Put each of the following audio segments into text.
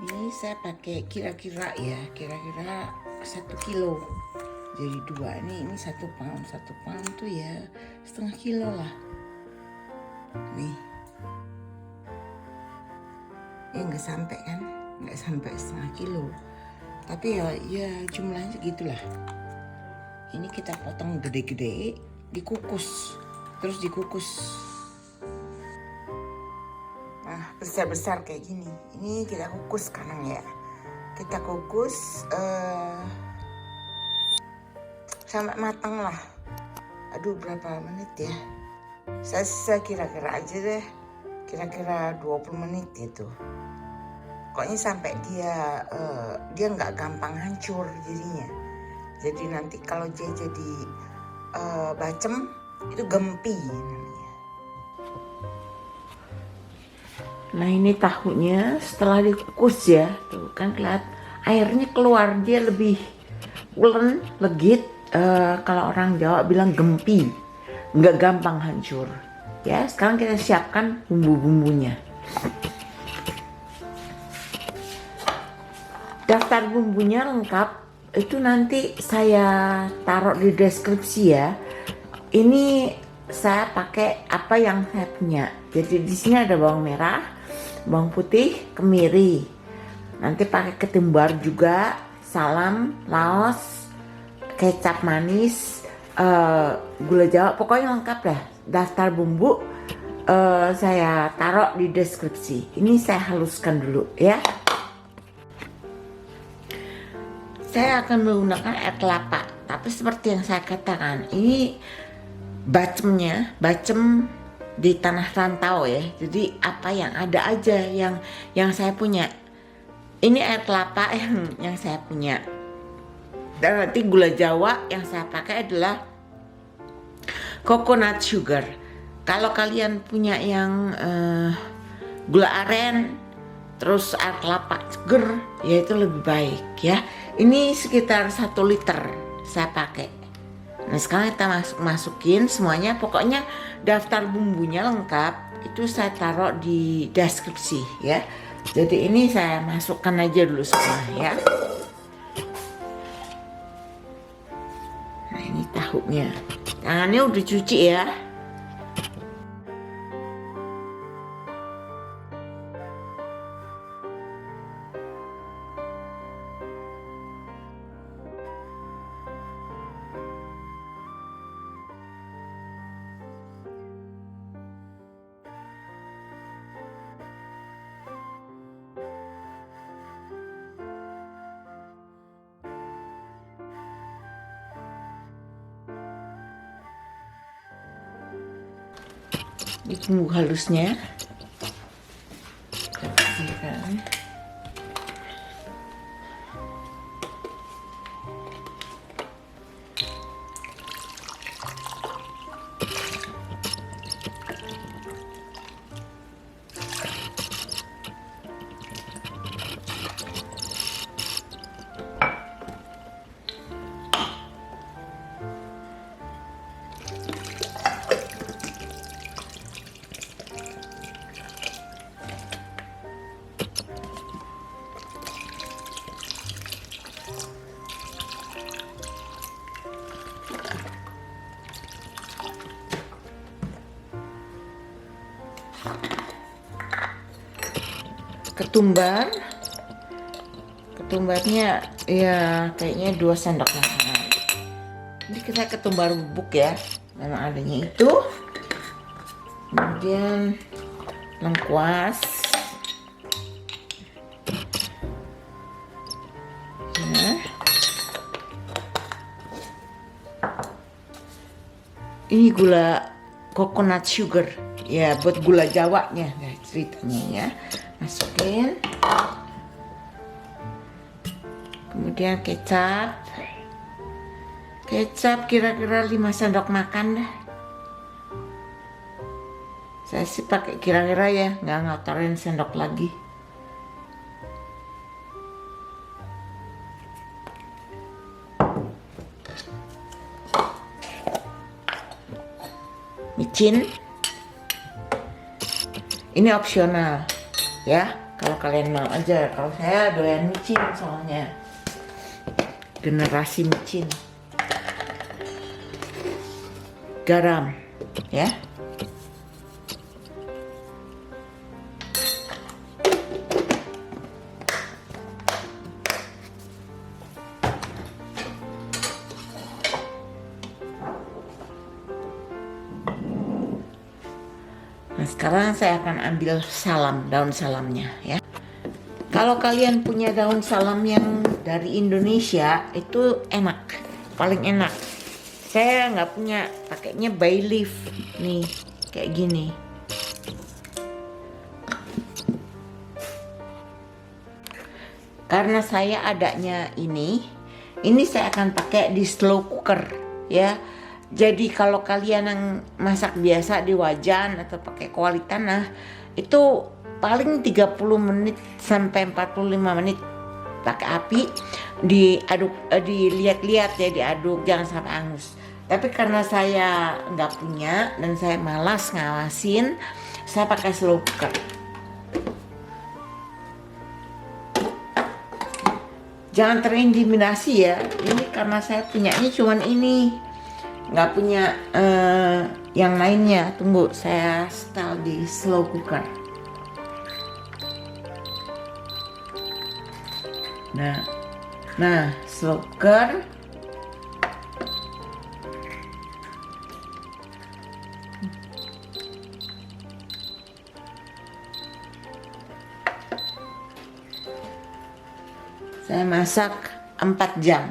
Ini saya pakai kira-kira 1 kilo. Jadi 2 ini 1 pound. 1 pound tuh ya setengah kilo lah. Nih. Ya nggak sampai kan? Nggak sampai setengah kilo. Tapi ya jumlahnya segitulah. Ini kita potong gede-gede, dikukus. Terus dikukus. Nah, besar-besar kayak gini. Ini kita kukus sekarang ya. Kita kukus sampai matang lah. Aduh, berapa menit ya? Saya kira-kira aja deh. Kira-kira 20 menit gitu. Pokoknya sampai dia nggak gampang hancur jadinya. Jadi nanti kalau dia jadi bacem, itu gempi namanya. Nah, ini tahunya setelah dikukus ya, tuh kan kelihatan airnya keluar, dia lebih ulen, legit. Kalau orang Jawa bilang gempi, nggak gampang hancur. Ya, sekarang kita siapkan bumbu-bumbunya. Daftar bumbunya lengkap, itu nanti saya taruh di deskripsi ya. Ini saya pakai apa yang saya punya. Jadi di sini ada bawang merah, bawang putih, kemiri. Nanti pakai ketumbar juga, salam, laos, kecap manis, gula Jawa, pokoknya lengkap dah. Daftar bumbu saya taruh di deskripsi. Ini saya haluskan dulu ya. Saya akan menggunakan air kelapa, tapi seperti yang saya katakan, ini bacem di tanah rantau ya. Jadi apa yang ada aja yang saya punya. Ini air kelapa yang saya punya. Dan nanti gula Jawa yang saya pakai adalah coconut sugar. Kalau kalian punya yang gula aren, terus air kelapa seger, ya itu lebih baik ya. Ini sekitar 1 liter saya pakai. Nah, sekarang kita masukin semuanya. Pokoknya daftar bumbunya lengkap, itu saya taruh di deskripsi ya. Jadi ini saya masukkan aja dulu semua ya. Nah, ini tahunya. Tangannya udah cuci ya. Ini bumbu halusnya. Kita bersihkan. Ketumbarnya ya kayaknya 2 sendok makan. Ini kita ketumbar bubuk ya, memang adanya itu. Kemudian lengkuas ya. Ini gula coconut sugar ya, buat gula Jawanya ya, ceritanya ya. Masukin. Kemudian kecap kira-kira 5 sendok makan dah. Saya sih pakai kira-kira ya, nggak ngotorin sendok lagi. Micin ini opsional ya. Kalau kalian mau aja, kalau saya doyan micin soalnya. Generasi micin. Garam, ya. Nah, sekarang saya akan ambil salam, daun salamnya ya. Kalau kalian punya daun salam yang dari Indonesia itu enak, paling enak. Saya nggak punya, pakainya bay leaf nih, kayak gini. Karena saya adanya ini saya akan pakai di slow cooker ya. Jadi kalau kalian yang masak biasa di wajan atau pakai kuali tanah itu paling 30 menit sampai 45 menit pakai api, diaduk, dilihat-lihat ya, diaduk, jangan sampai angus. Tapi karena saya nggak punya dan saya malas ngawasin, saya pakai slow cooker. Jangan terintimidasi ya, ini karena saya punyanya cuman ini, nggak punya yang lainnya. Tunggu, saya setel di slow cooker. Nah slow cooker. Saya masak 4 jam.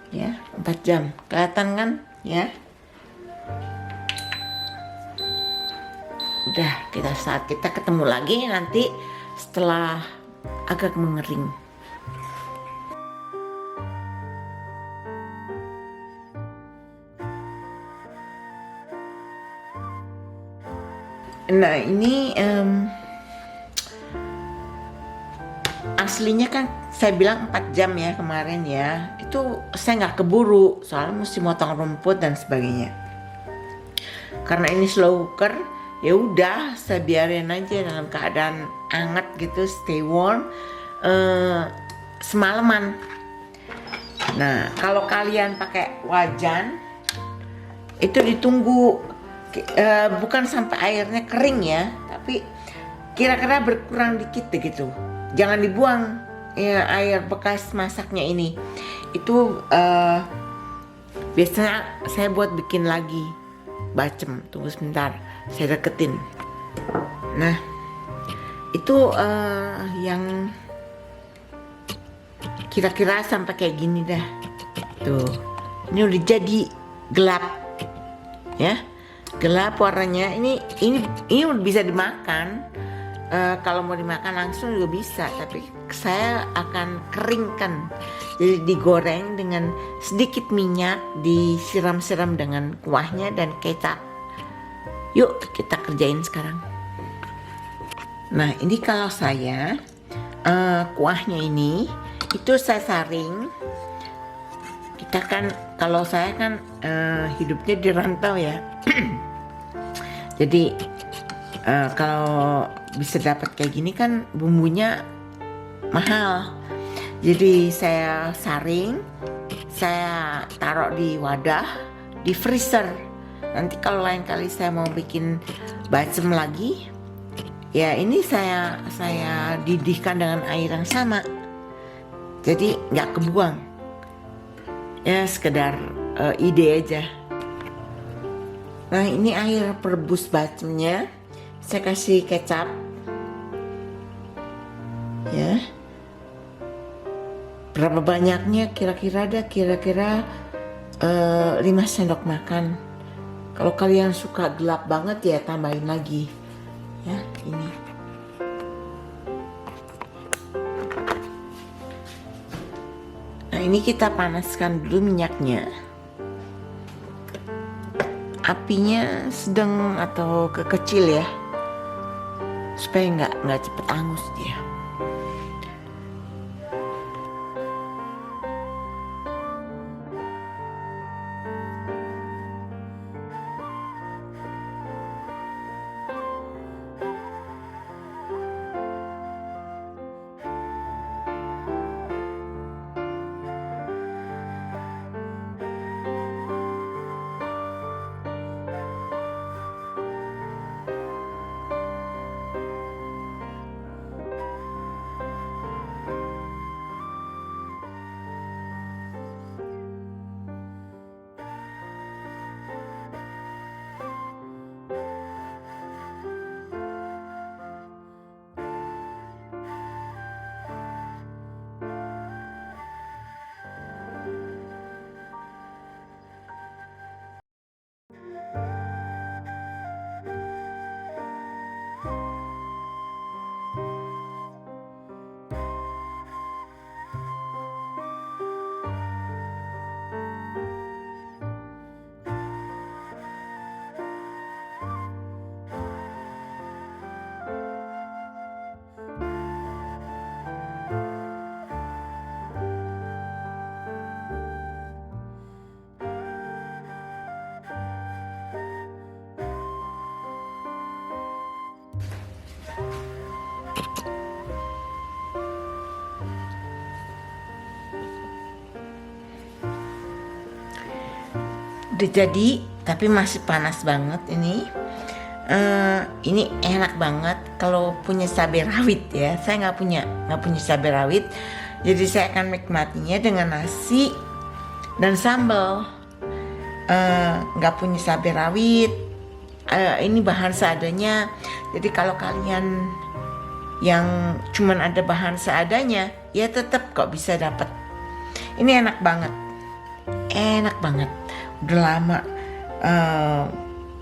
Ya, 4 jam. Kelihatan kan? Ya. Udah, saat kita ketemu lagi nanti setelah agak mengering. Nah ini aslinya kan saya bilang 4 jam ya kemarin ya. Itu saya nggak keburu soalnya mesti motong rumput dan sebagainya. Karena ini slow cooker, ya udah saya biarin aja dalam keadaan hangat gitu, stay warm semalaman. Nah kalau kalian pakai wajan itu ditunggu bukan sampai airnya kering ya, tapi kira-kira berkurang dikit gitu. Jangan dibuang ya air bekas masaknya ini. Itu biasanya saya buat bikin lagi bacem. Tunggu sebentar, saya deketin. Nah itu yang kira-kira sampai kayak gini dah. Tuh, ini udah jadi gelap ya. Gelap warnanya. Ini bisa dimakan. Kalau mau dimakan langsung juga bisa, tapi saya akan keringkan. Jadi digoreng dengan sedikit minyak, disiram-siram dengan kuahnya dan kecap. Yuk kita kerjain sekarang. Nah ini kalau saya kuahnya ini itu saya saring. Kita kan, kalau saya kan hidupnya di rantau ya. Jadi kalau bisa dapat kayak gini kan bumbunya mahal. Jadi saya saring, saya taruh di wadah, di freezer. Nanti kalau lain kali saya mau bikin bacem lagi, ya ini saya didihkan dengan air yang sama. Jadi nggak kebuang. Ya sekedar ide aja. Nah ini air perebus bacemnya, saya kasih kecap ya. Berapa banyaknya kira-kira 5 sendok makan. Kalau kalian suka gelap banget ya tambahin lagi ya ini. Nah ini kita panaskan dulu minyaknya. Apinya sedang atau kecil ya, supaya nggak cepet angus dia. udah jadi, tapi masih panas banget ini. Ini enak banget kalau punya cabai rawit ya. Saya nggak punya cabai rawit, jadi saya akan menikmatinya dengan nasi dan sambal. Nggak punya cabai rawit, ini bahan seadanya. Jadi kalau kalian yang cuman ada bahan seadanya, ya tetap kok bisa dapat. Ini enak banget, udah lama.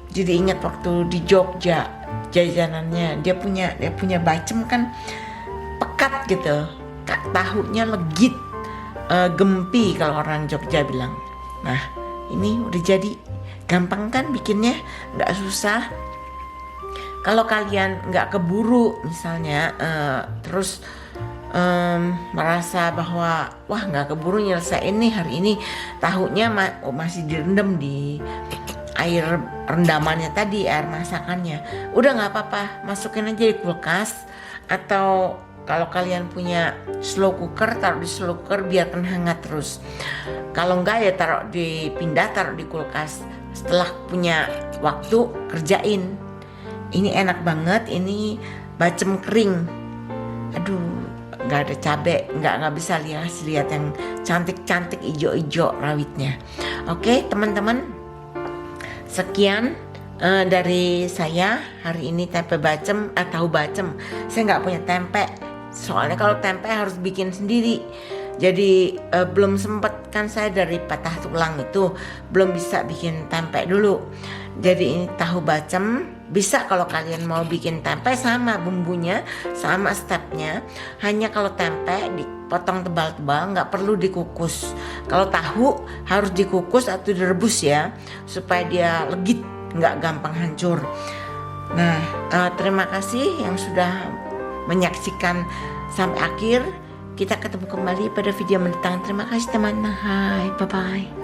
Jadi ingat waktu di Jogja jajanannya, dia punya bacem kan pekat gitu, tahunya legit, gempi kalau orang Jogja bilang. Nah ini udah jadi, gampang kan bikinnya, nggak susah. Kalau kalian nggak keburu misalnya, terus merasa bahwa wah nggak keburu nyelesain nih hari ini, tahunya masih direndam di air rendamannya tadi, air masakannya, udah nggak apa-apa, masukin aja di kulkas. Atau kalau kalian punya slow cooker, taruh di slow cooker biarkan hangat terus. Kalau enggak ya taruh di kulkas. Setelah punya waktu kerjain. Ini enak banget, ini bacem kering. Aduh, nggak ada cabai, nggak bisa lihat yang cantik-cantik ijo-ijo rawitnya. Oke teman-teman, sekian dari saya hari ini tempe bacem, tahu bacem. Saya nggak punya tempe, soalnya kalau tempe harus bikin sendiri. Jadi belum sempet kan, saya dari patah tulang itu belum bisa bikin tempe dulu. Jadi ini tahu bacem. Bisa kalau kalian mau bikin tempe, sama bumbunya, sama stepnya. Hanya kalau tempe dipotong tebal-tebal, nggak perlu dikukus. Kalau tahu harus dikukus atau direbus ya, supaya dia legit, nggak gampang hancur. Nah, terima kasih yang sudah menyaksikan sampai akhir. Kita ketemu kembali pada video mendatang. Terima kasih teman-teman. Hai, bye-bye.